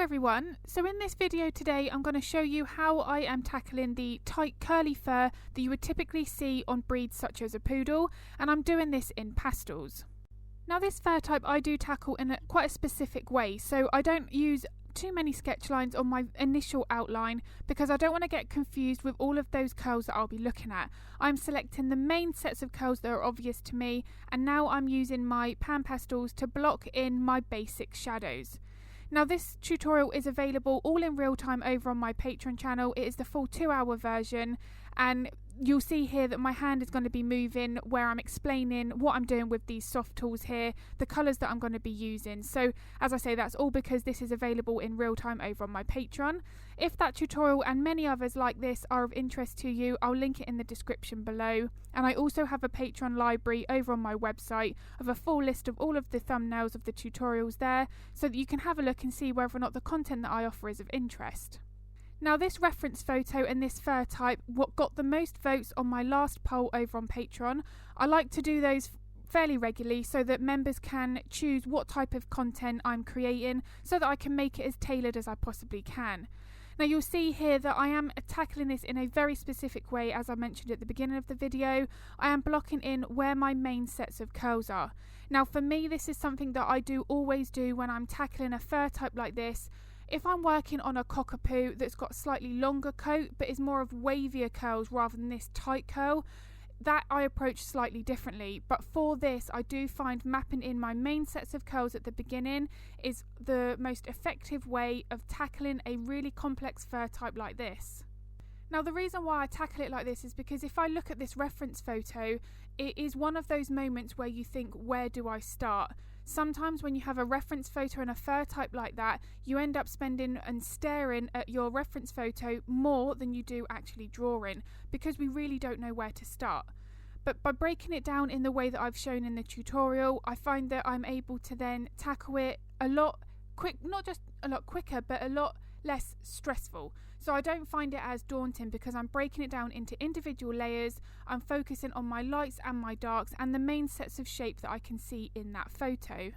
everyone, so in this video today I'm going to show you how I am tackling the tight curly fur that you would typically see on breeds such as a poodle, and I'm doing this in pastels. Now this fur type I do tackle in quite a specific way, so I don't use too many sketch lines on my initial outline because I don't want to get confused with all of those curls that I'll be looking at. I'm selecting the main sets of curls that are obvious to me, and now I'm using my pan pastels to block in my basic shadows. Now this tutorial is available all in real time over on my Patreon channel. It is the full 2-hour version, and you'll see here that my hand is going to be moving where I'm explaining what I'm doing with these soft tools here, the colours that I'm going to be using. So as I say, that's all because this is available in real time over on my Patreon. If that tutorial and many others like this are of interest to you, I'll link it in the description below. And I also have a Patreon library over on my website of a full list of all of the thumbnails of the tutorials there, so that you can have a look and see whether or not the content that I offer is of interest. Now this reference photo and this fur type, what got the most votes on my last poll over on Patreon. I like to do those fairly regularly so that members can choose what type of content I'm creating so that I can make it as tailored as I possibly can. Now you'll see here that I am tackling this in a very specific way. As I mentioned at the beginning of the video, I am blocking in where my main sets of curls are. Now for me, this is something that I do always do when I'm tackling a fur type like this. If I'm working on a cockapoo that's got a slightly longer coat but is more of wavier curls rather than this tight curl, that I approach slightly differently. But for this, I do find mapping in my main sets of curls at the beginning is the most effective way of tackling a really complex fur type like this. Now the reason why I tackle it like this is because if I look at this reference photo, it is one of those moments where you think, where do I start? Sometimes when you have a reference photo and a fur type like that, you end up spending and staring at your reference photo more than you do actually drawing, because we really don't know where to start. But by breaking it down in the way that I've shown in the tutorial, I find that I'm able to then tackle it a lot not just a lot quicker, but a lot less stressful. So I don't find it as daunting because I'm breaking it down into individual layers. I'm focusing on my lights and my darks and the main sets of shape that I can see in that photo.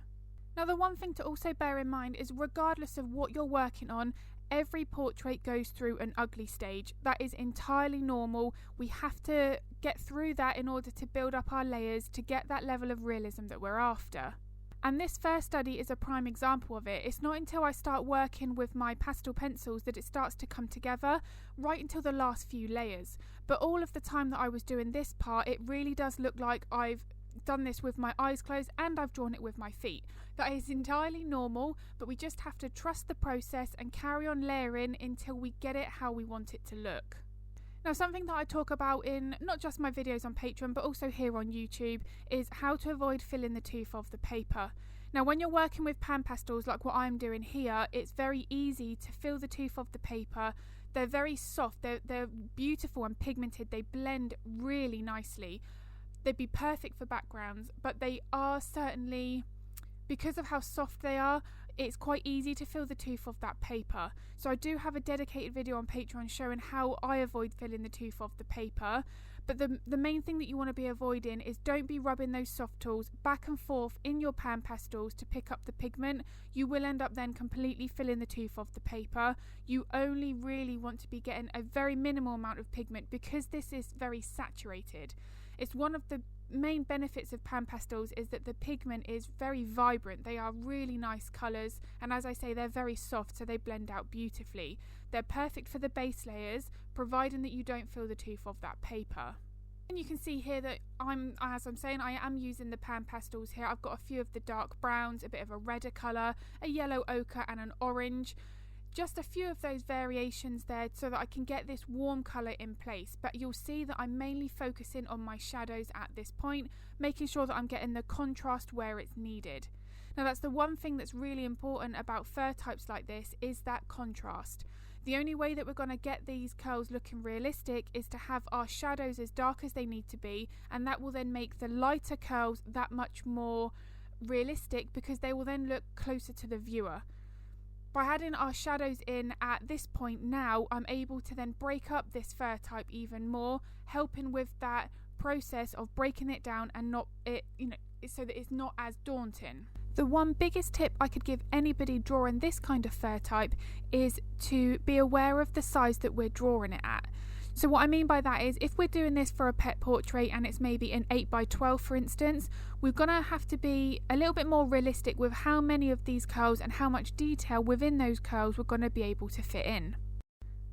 Now the one thing to also bear in mind is, regardless of what you're working on, every portrait goes through an ugly stage. That is entirely normal. We have to get through that in order to build up our layers to get that level of realism that we're after. And this first study is a prime example of it. It's not until I start working with my pastel pencils that it starts to come together, right until the last few layers. But all of the time that I was doing this part, it really does look like I've done this with my eyes closed and I've drawn it with my feet. That is entirely normal, but we just have to trust the process and carry on layering until we get it how we want it to look. Now something that I talk about in not just my videos on Patreon but also here on YouTube is how to avoid filling the tooth of the paper. Now when you're working with pan pastels like what I'm doing here, it's very easy to fill the tooth of the paper. They're very soft, they're beautiful and pigmented, they blend really nicely. They'd be perfect for backgrounds, but they are certainly, because of how soft they are, it's quite easy to fill the tooth of that paper. So I do have a dedicated video on Patreon showing how I avoid filling the tooth of the paper. But the main thing that you want to be avoiding is don't be rubbing those soft tools back and forth in your pan pastels to pick up the pigment. You will end up then completely filling the tooth of the paper. You only really want to be getting a very minimal amount of pigment because this is very saturated. It's one of the main benefits of pan pastels is that the pigment is very vibrant. They are really nice colours, and as I say, they're very soft, so they blend out beautifully. They're perfect for the base layers, providing that you don't fill the tooth of that paper. And you can see here that I am using the pan pastels here. I've got a few of the dark browns, a bit of a redder colour, a yellow ochre and an orange. Just a few of those variations there so that I can get this warm colour in place, but you'll see that I'm mainly focusing on my shadows at this point, making sure that I'm getting the contrast where it's needed. Now that's the one thing that's really important about fur types like this, is that contrast. The only way that we're going to get these curls looking realistic is to have our shadows as dark as they need to be, and that will then make the lighter curls that much more realistic because they will then look closer to the viewer. By adding our shadows in at this point now, I'm able to then break up this fur type even more, helping with that process of breaking it down and so that it's not as daunting. The one biggest tip I could give anybody drawing this kind of fur type is to be aware of the size that we're drawing it at. So what I mean by that is, if we're doing this for a pet portrait and it's maybe an 8x12 for instance, we're going to have to be a little bit more realistic with how many of these curls and how much detail within those curls we're going to be able to fit in.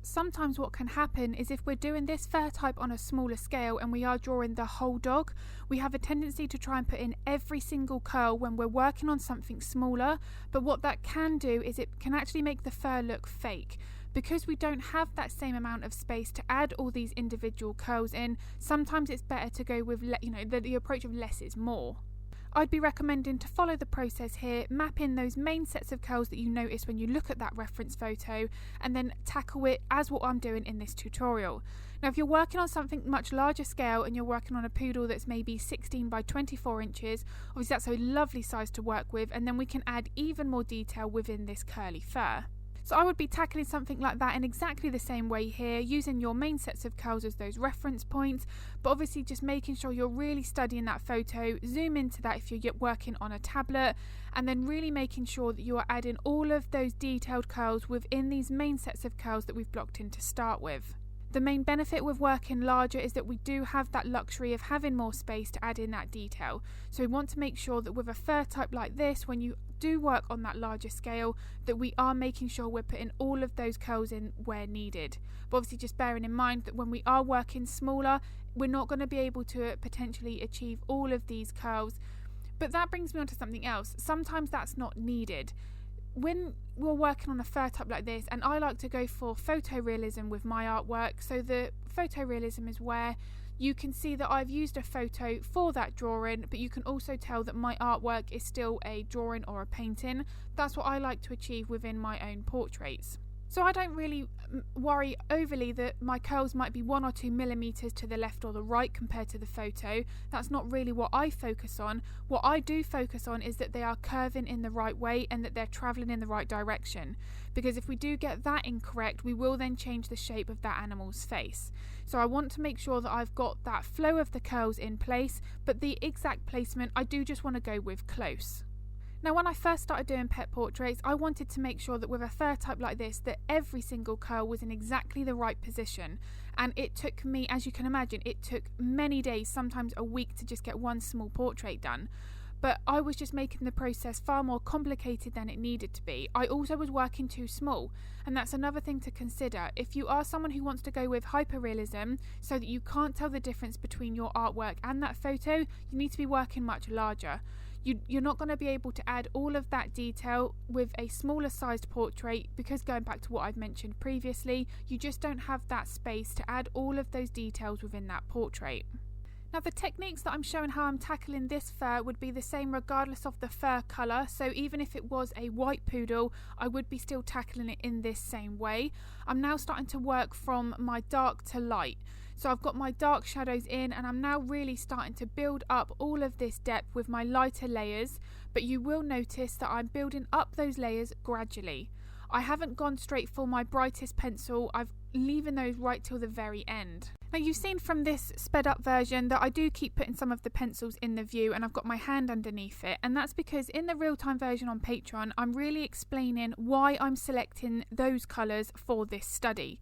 Sometimes what can happen is, if we're doing this fur type on a smaller scale and we are drawing the whole dog, we have a tendency to try and put in every single curl when we're working on something smaller, but what that can do is it can actually make the fur look fake. Because we don't have that same amount of space to add all these individual curls in, sometimes it's better to go with the approach of less is more. I'd be recommending to follow the process here, map in those main sets of curls that you notice when you look at that reference photo, and then tackle it as what I'm doing in this tutorial. Now, if you're working on something much larger scale and you're working on a poodle that's maybe 16x24 inches, obviously that's a lovely size to work with, and then we can add even more detail within this curly fur. So I would be tackling something like that in exactly the same way here, using your main sets of curls as those reference points, but obviously just making sure you're really studying that photo, zoom into that if you're working on a tablet, and then really making sure that you are adding all of those detailed curls within these main sets of curls that we've blocked in to start with. The main benefit with working larger is that we do have that luxury of having more space to add in that detail. So we want to make sure that with a fur type like this, when you do work on that larger scale, that we are making sure we're putting all of those curls in where needed. But obviously just bearing in mind that when we are working smaller, we're not going to be able to potentially achieve all of these curls. But that brings me on to something else. Sometimes that's not needed. When we're working on a fur type like this, and I like to go for photorealism with my artwork, so the photorealism is where you can see that I've used a photo for that drawing, but you can also tell that my artwork is still a drawing or a painting. That's what I like to achieve within my own portraits. So I don't really worry overly that my curls might be 1 or 2 millimeters to the left or the right compared to the photo. That's not really what I focus on. What I do focus on is that they are curving in the right way and that they're traveling in the right direction. Because if we do get that incorrect, we will then change the shape of that animal's face. So I want to make sure that I've got that flow of the curls in place, but the exact placement I do just want to go with close. Now, when I first started doing pet portraits, I wanted to make sure that with a fur type like this, that every single curl was in exactly the right position. And it took me, as you can imagine, it took many days, sometimes a week, to just get one small portrait done. But I was just making the process far more complicated than it needed to be. I also was working too small, and that's another thing to consider. If you are someone who wants to go with hyperrealism so that you can't tell the difference between your artwork and that photo, you need to be working much larger. You're not going to be able to add all of that detail with a smaller sized portrait, because going back to what I've mentioned previously, you just don't have that space to add all of those details within that portrait. Now, the techniques that I'm showing how I'm tackling this fur would be the same regardless of the fur colour, so even if it was a white poodle, I would be still tackling it in this same way. I'm now starting to work from my dark to light. So I've got my dark shadows in, and I'm now really starting to build up all of this depth with my lighter layers, but you will notice that I'm building up those layers gradually. I haven't gone straight for my brightest pencil, I'm leaving those right till the very end. Now, you've seen from this sped up version that I do keep putting some of the pencils in the view, and I've got my hand underneath it, and that's because in the real-time version on Patreon, I'm really explaining why I'm selecting those colours for this study.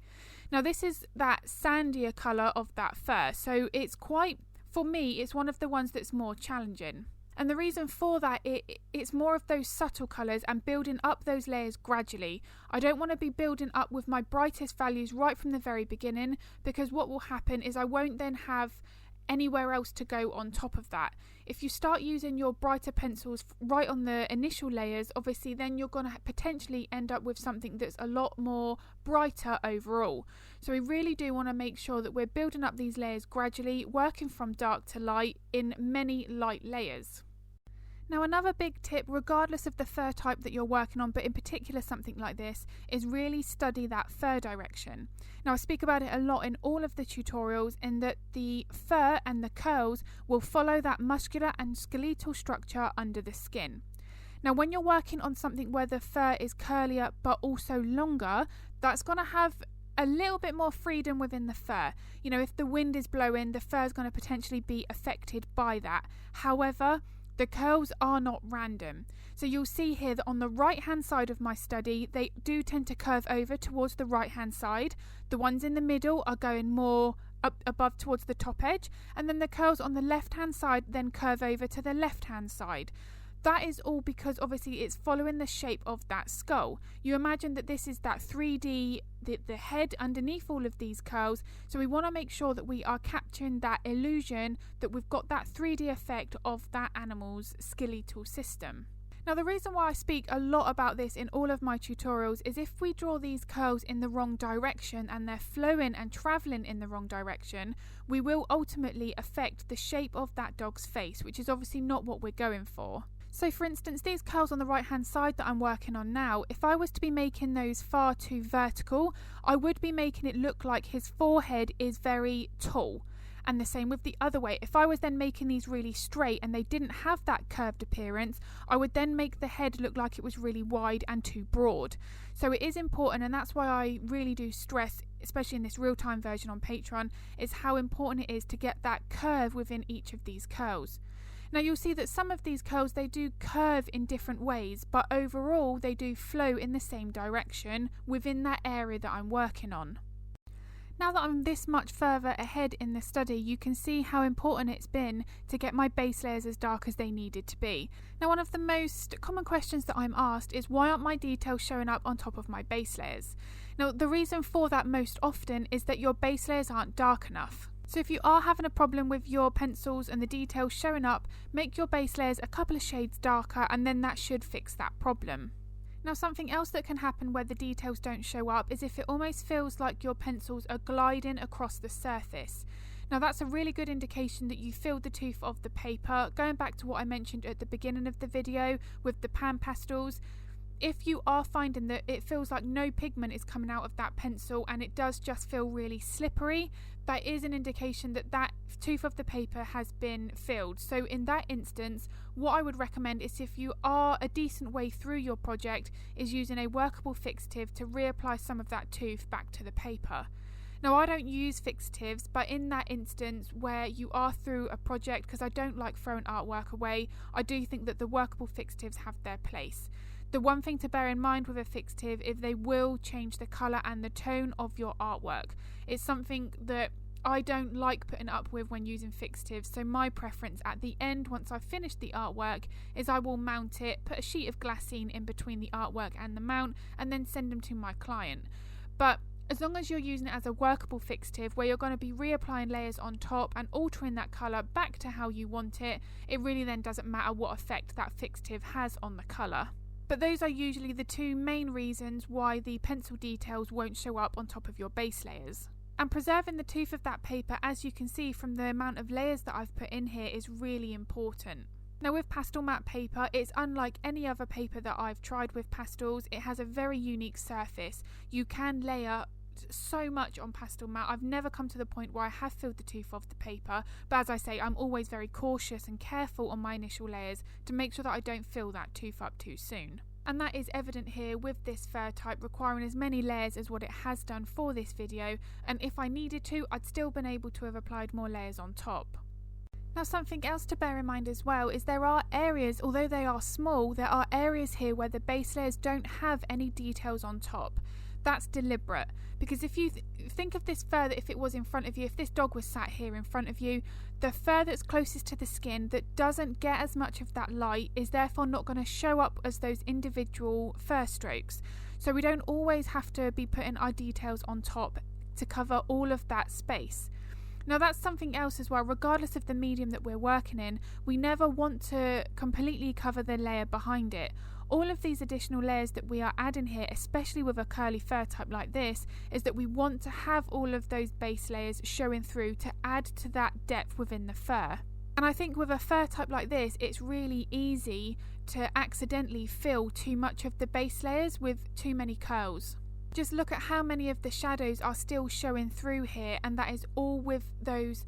Now, this is that sandier colour of that fur, so it's quite, for me, it's one of the ones that's more challenging. And the reason for that, it's more of those subtle colours and building up those layers gradually. I don't want to be building up with my brightest values right from the very beginning, because what will happen is I won't then have anywhere else to go on top of that. If you start using your brighter pencils right on the initial layers, obviously then you're going to potentially end up with something that's a lot more brighter overall. So we really do want to make sure that we're building up these layers gradually, working from dark to light in many light layers. Now, another big tip, regardless of the fur type that you're working on, but in particular something like this, is really study that fur direction. Now, I speak about it a lot in all of the tutorials, in that the fur and the curls will follow that muscular and skeletal structure under the skin. Now, when you're working on something where the fur is curlier but also longer, that's going to have a little bit more freedom within the fur. You know, if the wind is blowing, the fur is going to potentially be affected by that. However, The curls are not random. So you'll see here that on the right hand side of my study, they do tend to curve over towards the right hand side. The ones in the middle are going more up above towards the top edge, and then the curls on the left hand side then curve over to the left hand side. That is all because obviously it's following the shape of that skull. You imagine that this is that 3D, the head underneath all of these curls, so we want to make sure that we are capturing that illusion, that we've got that 3D effect of that animal's skeletal system. Now the reason why I speak a lot about this in all of my tutorials is if we draw these curls in the wrong direction and they're flowing and travelling in the wrong direction, we will ultimately affect the shape of that dog's face, which is obviously not what we're going for. So for instance, these curls on the right hand side that I'm working on now, if I was to be making those far too vertical, I would be making it look like his forehead is very tall. And the same with the other way. If I was then making these really straight and they didn't have that curved appearance, I would then make the head look like it was really wide and too broad. So it is important, and that's why I really do stress, especially in this real-time version on Patreon, is how important it is to get that curve within each of these curls. Now you'll see that some of these curls, they do curve in different ways, but overall they do flow in the same direction within that area that I'm working on. Now that I'm this much further ahead in the study, you can see how important it's been to get my base layers as dark as they needed to be. Now one of the most common questions that I'm asked is why aren't my details showing up on top of my base layers? Now the reason for that most often is that your base layers aren't dark enough. So if you are having a problem with your pencils and the details showing up, make your base layers a couple of shades darker and then that should fix that problem. Now something else that can happen where the details don't show up is if it almost feels like your pencils are gliding across the surface. Now that's a really good indication that you filled the tooth of the paper. Going back to what I mentioned at the beginning of the video with the pan pastels, if you are finding that it feels like no pigment is coming out of that pencil and it does just feel really slippery, that is an indication that that tooth of the paper has been filled. So in that instance, what I would recommend is, if you are a decent way through your project, is using a workable fixative to reapply some of that tooth back to the paper. Now I don't use fixatives, but in that instance where you are through a project, because I don't like throwing artwork away, I do think that the workable fixatives have their place. The one thing to bear in mind with a fixative is they will change the colour and the tone of your artwork. It's something that I don't like putting up with when using fixatives, so my preference at the end, once I've finished the artwork, is I will mount it, put a sheet of glassine in between the artwork and the mount, and then send them to my client. But as long as you're using it as a workable fixative where you're going to be reapplying layers on top and altering that colour back to how you want it, it really then doesn't matter what effect that fixative has on the colour. But those are usually the two main reasons why the pencil details won't show up on top of your base layers. And preserving the tooth of that paper, as you can see from the amount of layers that I've put in here, is really important. Now with Pastelmat paper, it's unlike any other paper that I've tried with pastels. It has a very unique surface. You can layer so much on Pastelmat. I've never come to the point where I have filled the tooth of the paper, but as I say, I'm always very cautious and careful on my initial layers to make sure that I don't fill that tooth up too soon. And that is evident here with this fur type requiring as many layers as what it has done for this video, and if I needed to, I'd still been able to have applied more layers on top. Now something else to bear in mind as well is there are areas, although they are small, there are areas here where the base layers don't have any details on top. That's deliberate, because if you think of this fur, that if it was in front of you, if this dog was sat here in front of you, the fur that's closest to the skin that doesn't get as much of that light is therefore not going to show up as those individual fur strokes. So we don't always have to be putting our details on top to cover all of that space. Now that's something else as well. Regardless of the medium that we're working in, we never want to completely cover the layer behind it. All of these additional layers that we are adding here, especially with a curly fur type like this, is that we want to have all of those base layers showing through to add to that depth within the fur. And I think with a fur type like this, it's really easy to accidentally fill too much of the base layers with too many curls. Just look at how many of the shadows are still showing through here, and that is all with those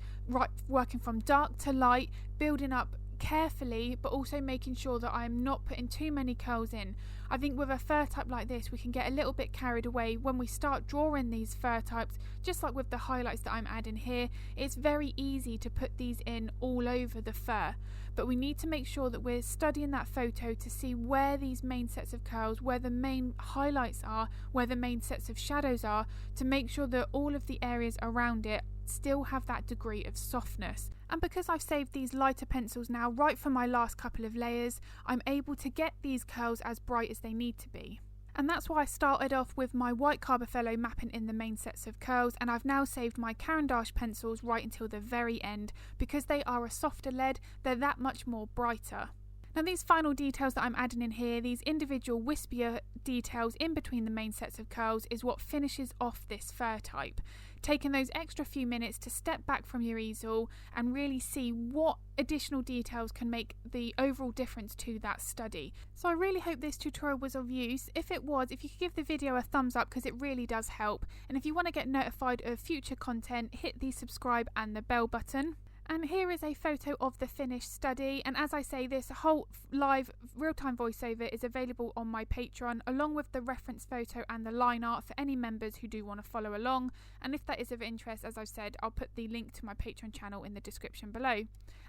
working from dark to light, building up carefully, but also making sure that I'm not putting too many curls in. I think with a fur type like this, we can get a little bit carried away when we start drawing these fur types. Just like with the highlights that I'm adding here, it's very easy to put these in all over the fur, but we need to make sure that we're studying that photo to see where these main sets of curls, where the main highlights are, where the main sets of shadows are, to make sure that all of the areas around it still have that degree of softness. And because I've saved these lighter pencils now right for my last couple of layers, I'm able to get these curls as bright as they need to be. And that's why I started off with my white Carbothello mapping in the main sets of curls, and I've now saved my Caran d'Ache pencils right until the very end. Because they are a softer lead, they're that much more brighter. Now these final details that I'm adding in here, these individual wispier details in between the main sets of curls, is what finishes off this fur type. Taking those extra few minutes to step back from your easel and really see what additional details can make the overall difference to that study. So I really hope this tutorial was of use. If it was, if you could give the video a thumbs up, because it really does help. And if you want to get notified of future content, hit the subscribe and the bell button. And here is a photo of the finished study, and as I say, this whole live real-time voiceover is available on my Patreon, along with the reference photo and the line art for any members who do want to follow along. And if that is of interest, as I've said, I'll put the link to my Patreon channel in the description below.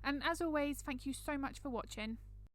And as always, thank you so much for watching.